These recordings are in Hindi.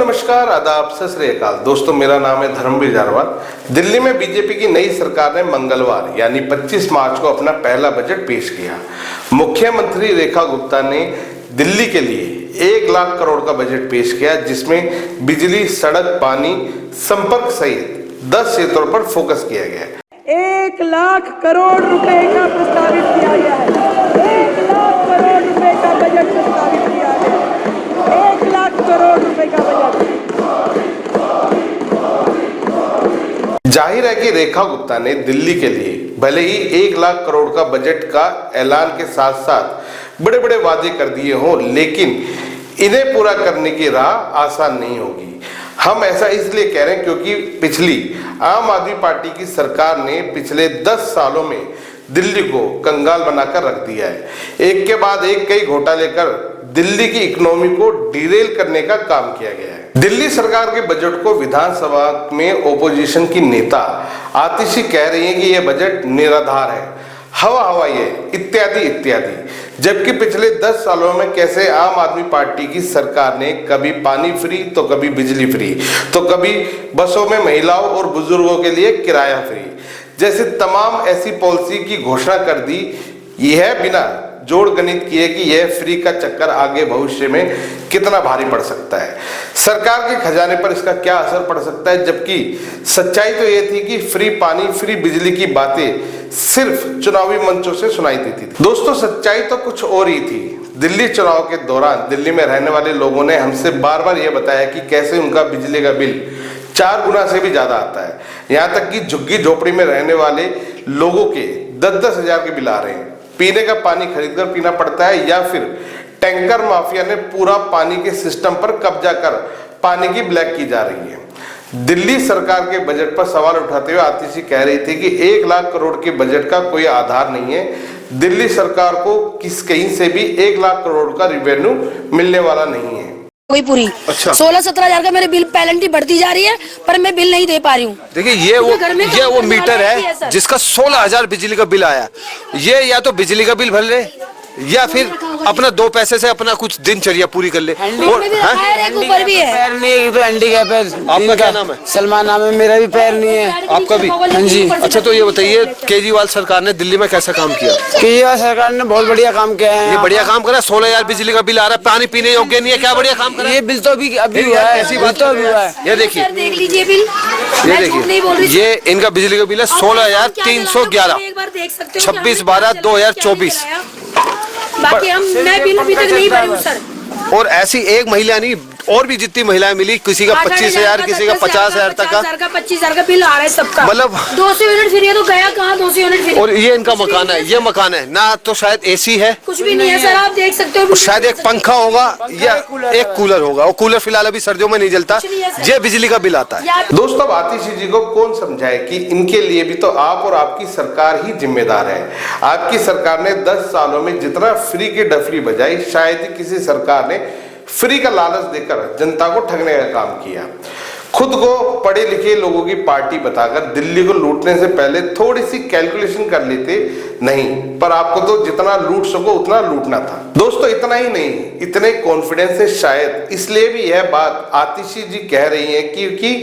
नमस्कार, आदाब, सत श्री अकाल। दोस्तों, मेरा नाम है धर्मवीर जारवाल। दिल्ली में बीजेपी की नई सरकार ने मंगलवार यानी 25 मार्च को अपना पहला बजट पेश किया। मुख्यमंत्री रेखा गुप्ता ने दिल्ली के लिए 1 लाख करोड़ का बजट पेश किया, जिसमें बिजली, सड़क, पानी, संपर्क सहित 10 क्षेत्रों पर फोकस किया गया। 1 लाख करोड़ रुपए का प्रस्तावित किया गया है। 1 लाख करोड़ रुपए का बजट प्रस्तावित किया गया है। 1 लाख करोड़ रुपए का बजट। जाहिर है कि रेखा गुप्ता ने दिल्ली के लिए भले ही 1 लाख करोड़ का बजट का ऐलान के साथ साथ बड़े बड़े वादे कर दिए हों, लेकिन इन्हें पूरा करने की राह आसान नहीं होगी। हम ऐसा इसलिए कह रहे हैं क्योंकि पिछली आम आदमी पार्टी की सरकार ने पिछले 10 सालों में दिल्ली को कंगाल बनाकर रख दिया है। एक के बाद एक कई घोटाले कर दिल्ली की इकोनॉमी को डिरेल करने का काम किया गया है। दिल्ली सरकार के बजट को विधानसभा में ओपोजिशन की नेता आतिशी कह रही है कि यह बजट निराधार है, हवा हवाई है, इत्यादि इत्यादि। जबकि पिछले 10 सालों में कैसे आम आदमी पार्टी की सरकार ने कभी पानी फ्री, तो कभी बिजली फ्री, तो कभी बसों में महिलाओं और बुजुर्गों के लिए किराया फ्री जैसे तमाम ऐसी पॉलिसी की घोषणा कर दी, यह बिना जोड़ गणित किए कि यह फ्री का चक्कर आगे भविष्य में कितना भारी पड़ सकता है, सरकार के खजाने पर इसका क्या असर पड़ सकता है। जबकि सच्चाई तो यह थी कि फ्री पानी, फ्री बिजली की बातें सिर्फ चुनावी मंचों से सुनाई देती थी। दोस्तों, सच्चाई तो कुछ और ही थी। दिल्ली चुनाव के दौरान दिल्ली में रहने वाले लोगों ने हमसे बार बार यह बताया कि कैसे उनका बिजली का बिल 4 गुना से भी ज्यादा आता है। यहाँ तक कि झुग्गी झोपड़ी में रहने वाले लोगों के 10-10 हजार के बिल आ रहे हैं। पीने का पानी खरीदकर पीना पड़ता है या फिर टैंकर माफिया ने पूरा पानी के सिस्टम पर कब्जा कर पानी की ब्लैक की जा रही है। दिल्ली सरकार के बजट पर सवाल उठाते हुए आतिशी कह रही थी कि 1 लाख करोड़ के बजट का कोई आधार नहीं है। दिल्ली सरकार को कहीं से भी 1 लाख करोड़ का रिवेन्यू मिलने वाला नहीं है। कोई पूरी 16-17 हजार का मेरे बिल पेनल्टी बढ़ती जा रही है, पर मैं बिल नहीं दे पा रही हूँ। देखिए, ये वो मीटर है जिसका 16,000 बिजली का बिल आया। ये या तो बिजली का बिल भर ले या फिर अपना 2 पैसे से अपना कुछ दिनचर्या पूरी कर ले। और ऊपर भी है, पैर नहीं, तो हैंडीकैप है। आपका क्या नाम है? सलमान नाम है मेरा, भी पैर नहीं है। आपका भी? हाँ जी। अच्छा, तो ये बताइए, केजरीवाल सरकार ने दिल्ली में कैसा काम किया? केजरीवाल सरकार ने बहुत बढ़िया काम किया है। ये बढ़िया काम करा। 16,000 बिजली का बिल आ रहा है, पानी पीने योग्य नहीं है। क्या बढ़िया काम करा? ये बिल तो अभी हुआ है, ऐसी बात तो अभी हुआ है। ये देखिए, देख लीजिए बिल, ये देखिए, ये इनका बिजली का बिल है 16,311, 26/12/2024। बाकी मैं बिल अभी तक नहीं भरी हूँ सर। और ऐसी एक महिला नहीं, और भी जितनी महिलाएं मिली, किसी का 25,000, किसी का 50,000 तक का, 25,000 का बिल आ रहा है सबका। मतलब 200 यूनिट फ्री है, तो गया कहाँ 200 यूनिट फ्री? और ये इनका मकान है, ये मकान है ना, तो शायद एसी है, कुछ भी नहीं है सर, आप देख सकते हो। शायद एक पंखा होगा या एक कूलर होगा। और कूलर फिलहाल अभी सर्दियों में नहीं जलता, ये बिजली का बिल आता है। दोस्तों, आतिशी जी को कौन समझाए कि इनके लिए भी तो आप और आपकी सरकार ही जिम्मेदार है। आपकी सरकार ने 10 सालों में जितना फ्री की डफली बजाई, शायद ही किसी सरकार ने फ्री का लालच देकर जनता को ठगने का काम किया। खुद को पढ़े लिखे लोगों की पार्टी बताकर दिल्ली को लूटने से पहले थोड़ी सी कैलकुलेशन कर लेते नहीं, पर आपको तो जितना लूट सको उतना लूटना था। दोस्तों, इतना ही नहीं, इतने कॉन्फिडेंस से शायद इसलिए भी यह बात आतिशी जी कह रही है क्योंकि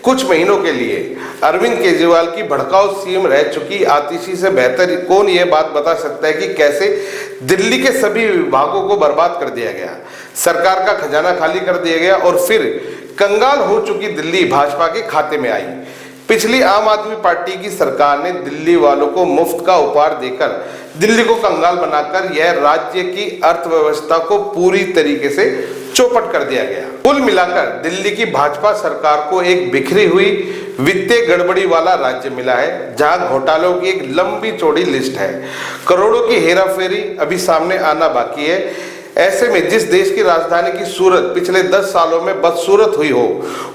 कुछ महीनों के लिए अरविंद केजरीवाल की भड़काऊ सीएम रह चुकी आतिशी से बेहतर कौन यह बात बता सकता है कि कैसे दिल्ली के सभी विभागों को बर्बाद कर दिया गया, सरकार का खजाना खाली कर दिया गया और फिर कंगाल हो चुकी दिल्ली भाजपा के खाते में आई। पिछली आम आदमी पार्टी की सरकार ने दिल्ली वालों को मुफ्त का उपहार देकर दिल्ली को कंगाल बनाकर यह राज्य की अर्थव्यवस्था को पूरी तरीके से चौपट कर दिया गया। कुल मिलाकर दिल्ली की भाजपा सरकार को एक बिखरी हुई वित्तीय गड़बड़ी वाला राज्य मिला है, जहां घोटालों की एक लंबी चौड़ी लिस्ट है। करोड़ों की हेराफेरी अभी सामने आना बाकी है। ऐसे में जिस देश की राजधानी की सूरत पिछले 10 सालों में बदसूरत हुई हो,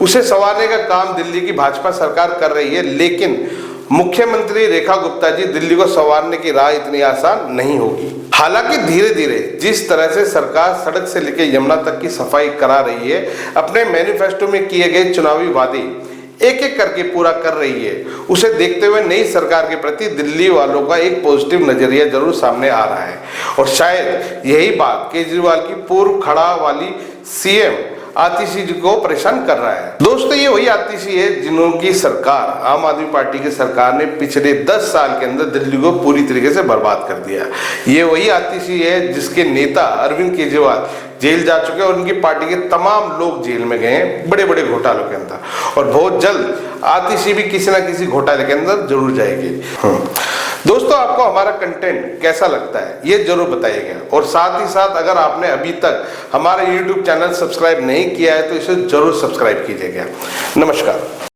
उसे संवारने का काम दिल्ली की भाजपा सरकार कर रही है। लेकिन मुख्यमंत्री रेखा गुप्ता जी, दिल्ली को संवारने की राह इतनी आसान नहीं होगी। हालांकि धीरे धीरे जिस तरह से सरकार सड़क से लेकर यमुना तक की सफाई करा रही है, अपने मैनिफेस्टो में किए गए चुनावी वादे एक एक करके पूरा कर रही है, उसे देखते हुए नई सरकार के प्रति दिल्ली वालों का एक पॉजिटिव नजरिया जरूर सामने आ रहा है। और शायद यही बात केजरीवाल की पूर्व खड़ा वाली सीएम आतिशी जी को परेशान कर रहा है। दोस्तों ये वही आतिशी है जिन्होंने सरकार, आम आदमी पार्टी की सरकार ने पिछले 10 साल के अंदर दिल्ली को पूरी तरीके से बर्बाद कर दिया। ये वही आतिशी है जिसके नेता अरविंद केजरीवाल जेल जा चुके हैं और उनकी पार्टी के तमाम लोग जेल में गए हैं बड़े बड़े घोटालों के अंदर, और बहुत जल्द आतिशी भी किसी ना किसी घोटाले के अंदर जरूर जाएगी। दोस्तों आपको हमारा कंटेंट कैसा लगता है ये जरूर बताइएगा, और साथ ही साथ अगर आपने अभी तक हमारा YouTube चैनल सब्सक्राइब नहीं किया है तो इसे जरूर सब्सक्राइब कीजिएगा। नमस्कार।